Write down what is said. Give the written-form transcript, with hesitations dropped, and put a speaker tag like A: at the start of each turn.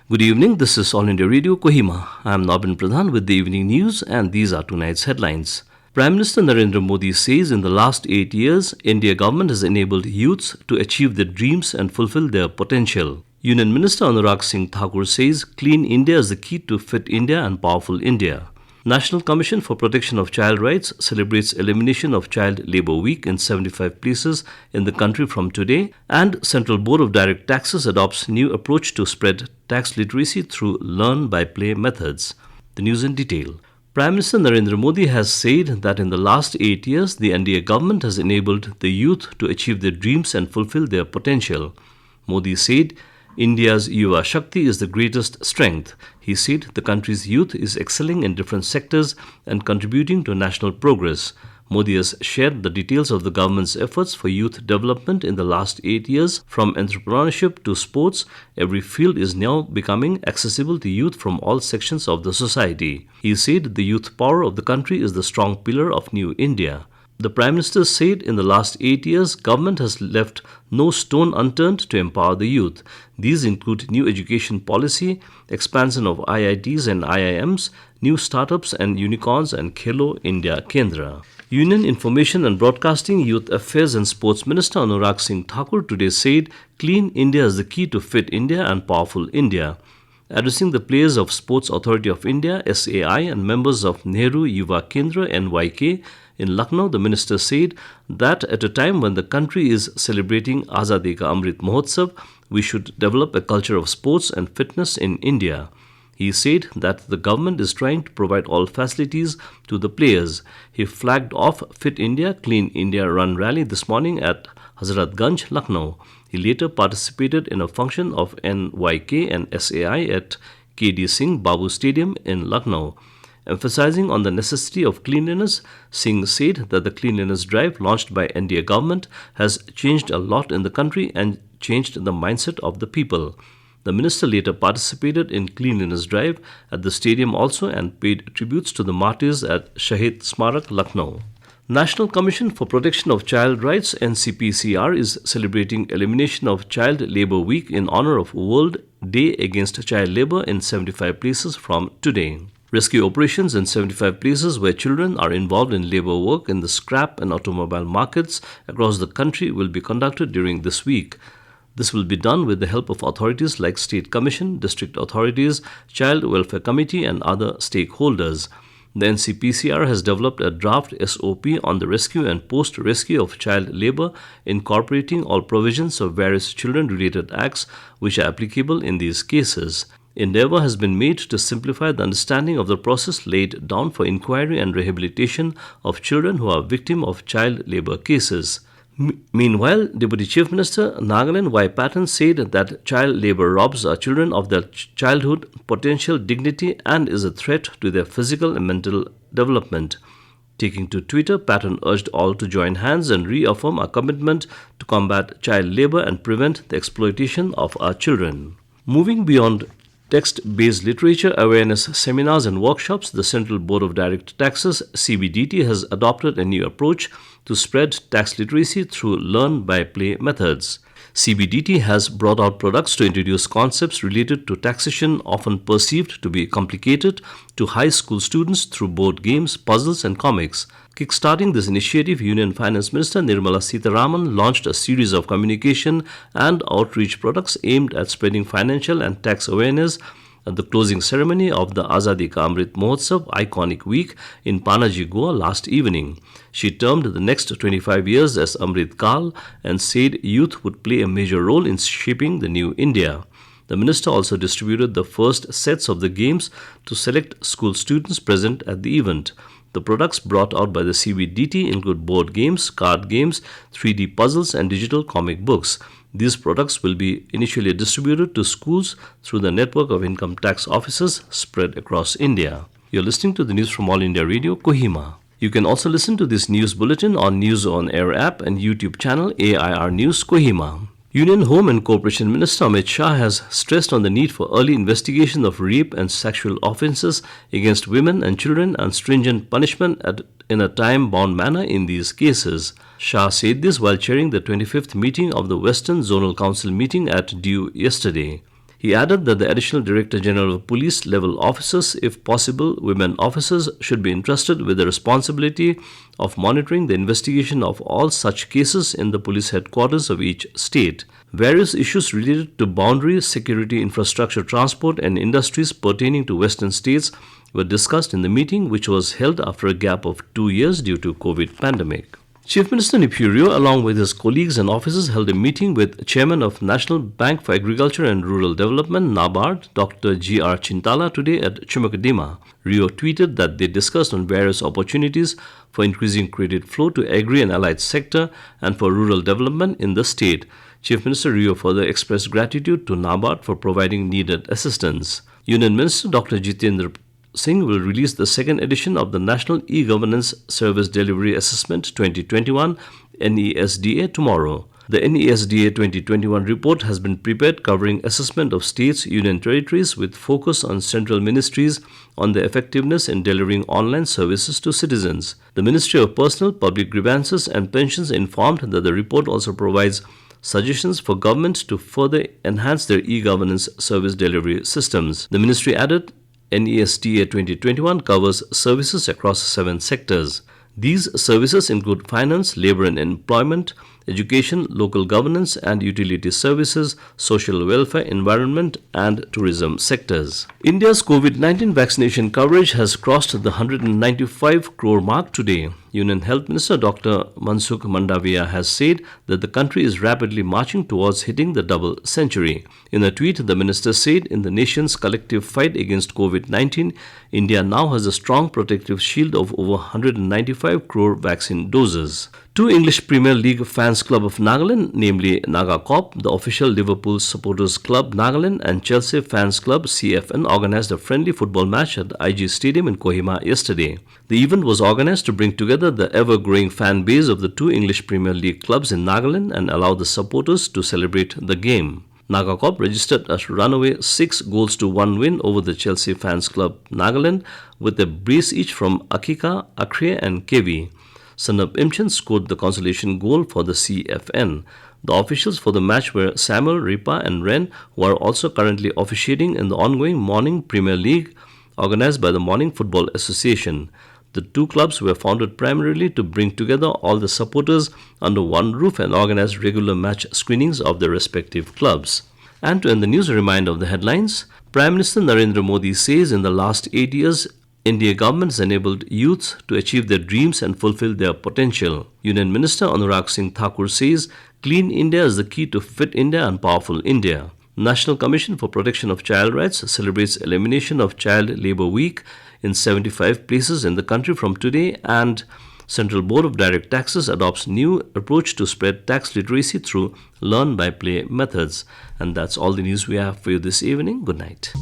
A: Good evening, this is All India Radio Kohima. I am Nabard Pradhan with the evening news and these are tonight's headlines. Prime Minister Narendra Modi says in the last 8 years, India government has enabled youths to achieve their dreams and fulfill their potential. Union Minister Anurag Singh Thakur says Clean India is the key to Fit India and Powerful India. National Commission for Protection of Child Rights celebrates Elimination of Child Labour Week in 75 places in the country from today, and Central Board of Direct Taxes adopts new approach to spread tax literacy through learn-by-play methods. The news in detail. Prime Minister Narendra Modi has said that in the last 8 years, the NDA government has enabled the youth to achieve their dreams and fulfill their potential. Modi said, India's Yuva Shakti is the greatest strength. He said the country's youth is excelling in different sectors and contributing to national progress. Modi has shared the details of the government's efforts for youth development in the last 8 years. From entrepreneurship to sports, every field is now becoming accessible to youth from all sections of the society. He said the youth power of the country is the strong pillar of New India. The Prime Minister said in the last 8 years, government has left no stone unturned to empower the youth. These include new education policy, expansion of IITs and IIMs, new startups and unicorns and Khelo India Kendra. Union Information and Broadcasting, Youth Affairs and Sports Minister Anurag Singh Thakur today said, Clean India is the key to Fit India and Powerful India. Addressing the players of Sports Authority of India, SAI, and members of Nehru Yuva Kendra, NYK, in Lucknow, the minister said that at a time when the country is celebrating Azadi Ka Amrit Mahotsav, we should develop a culture of sports and fitness in India. He said that the government is trying to provide all facilities to the players. He flagged off Fit India, Clean India Run rally this morning at Hazratganj, Lucknow. He later participated in a function of NYK and SAI at KD Singh Babu Stadium in Lucknow. Emphasizing on the necessity of cleanliness, Singh said that the cleanliness drive launched by NDA government has changed a lot in the country and changed the mindset of the people. The minister later participated in cleanliness drive at the stadium also and paid tributes to the martyrs at Shahid Smarak, Lucknow. National Commission for Protection of Child Rights (NCPCR) is celebrating Elimination of Child Labour Week in honor of World Day Against Child Labour in 75 places from today. Rescue operations in 75 places where children are involved in labor work in the scrap and automobile markets across the country will be conducted during this week. This will be done with the help of authorities like State Commission, District Authorities, Child Welfare Committee and other stakeholders. The NCPCR has developed a draft SOP on the rescue and post-rescue of child labour, incorporating all provisions of various children-related acts which are applicable in these cases. Endeavour has been made to simplify the understanding of the process laid down for inquiry and rehabilitation of children who are victims of child labour cases. Meanwhile, Deputy Chief Minister Nagaland Y. Patton said that child labour robs our children of their childhood potential dignity and is a threat to their physical and mental development. Taking to Twitter, Patton urged all to join hands and reaffirm our commitment to combat child labour and prevent the exploitation of our children. Moving beyond text-based literature awareness seminars and workshops, the Central Board of Direct Taxes (CBDT) has adopted a new approach to spread tax literacy through learn-by-play methods. CBDT has brought out products to introduce concepts related to taxation often perceived to be complicated to high school students through board games, puzzles and comics. Kickstarting this initiative, Union Finance Minister Nirmala Sitharaman launched a series of communication and outreach products aimed at spreading financial and tax awareness at the closing ceremony of the Azadi Ka Amrit Mahotsav Iconic Week in Panaji, Goa last evening. She termed the next 25 years as Amrit Kal and said youth would play a major role in shaping the new India. The minister also distributed the first sets of the games to select school students present at the event. The products brought out by the CBDT include board games, card games, 3D puzzles and digital comic books. These products will be initially distributed to schools through the network of income tax offices spread across India. You're listening to the news from All India Radio, Kohima. You can also listen to this news bulletin on News on Air app and YouTube channel AIR News Kohima. Union Home and Corporation Minister Amit Shah has stressed on the need for early investigation of rape and sexual offences against women and children and stringent punishment in a time-bound manner in these cases. Shah said this while chairing the 25th meeting of the Western Zonal Council meeting at Diu yesterday. He added that the Additional Director General of Police level officers, if possible, women officers, should be entrusted with the responsibility of monitoring the investigation of all such cases in the police headquarters of each state. Various issues related to boundary, security, infrastructure, transport, and industries pertaining to Western states were discussed in the meeting, which was held after a gap of 2 years due to COVID pandemic. Chief Minister Nipurio, along with his colleagues and officers, held a meeting with Chairman of National Bank for Agriculture and Rural Development, Nabard, Dr. G.R. Chintala, today at Chimacadema. Rio tweeted that they discussed on various opportunities for increasing credit flow to agri and allied sector and for rural development in the state. Chief Minister Rio further expressed gratitude to Nabard for providing needed assistance. Union Minister Dr. Jitendra Singh will release the second edition of the National E-Governance Service Delivery Assessment 2021 NESDA tomorrow. The NESDA 2021 report has been prepared covering assessment of states, union territories with focus on central ministries on their effectiveness in delivering online services to citizens. The Ministry of Personal, Public Grievances and Pensions informed that the report also provides suggestions for government to further enhance their e-governance service delivery systems. The ministry added, NESDA 2021 covers services across 7 sectors. These services include finance, labor and employment, education, local governance and utility services, social welfare, environment and tourism sectors. India's COVID-19 vaccination coverage has crossed the 195 crore mark today. Union Health Minister Dr. Mansukh Mandaviya has said that the country is rapidly marching towards hitting the double century. In a tweet, the minister said, in the nation's collective fight against COVID-19, India now has a strong protective shield of over 195 crore vaccine doses. 2 English Premier League fans club of Nagaland, namely Naga Corp, the official Liverpool Supporters Club Nagaland and Chelsea Fans Club CFN organized a friendly football match at the IG Stadium in Kohima yesterday. The event was organized to bring together the ever-growing fan base of the 2 English Premier League clubs in Nagaland and allow the supporters to celebrate the game. Naga Corp registered a runaway 6-1 win over the Chelsea Fans Club Nagaland with a brace each from Akika, Akre and Kevi. Sanab Imchan scored the consolation goal for the CFN. The officials for the match were Samuel, Ripa and Ren, who are also currently officiating in the ongoing Morning Premier League organized by the Morning Football Association. The 2 clubs were founded primarily to bring together all the supporters under one roof and organize regular match screenings of their respective clubs. And to end the news, a reminder of the headlines. Prime Minister Narendra Modi says in the last 8 years, India government has enabled youths to achieve their dreams and fulfill their potential. Union Minister Anurag Singh Thakur says, Clean India is the key to Fit India and Powerful India. National Commission for Protection of Child Rights celebrates Elimination of Child Labour Week in 75 places in the country from today, and Central Board of Direct Taxes adopts new approach to spread tax literacy through learn by play methods. And that's all the news we have for you this evening. Good night.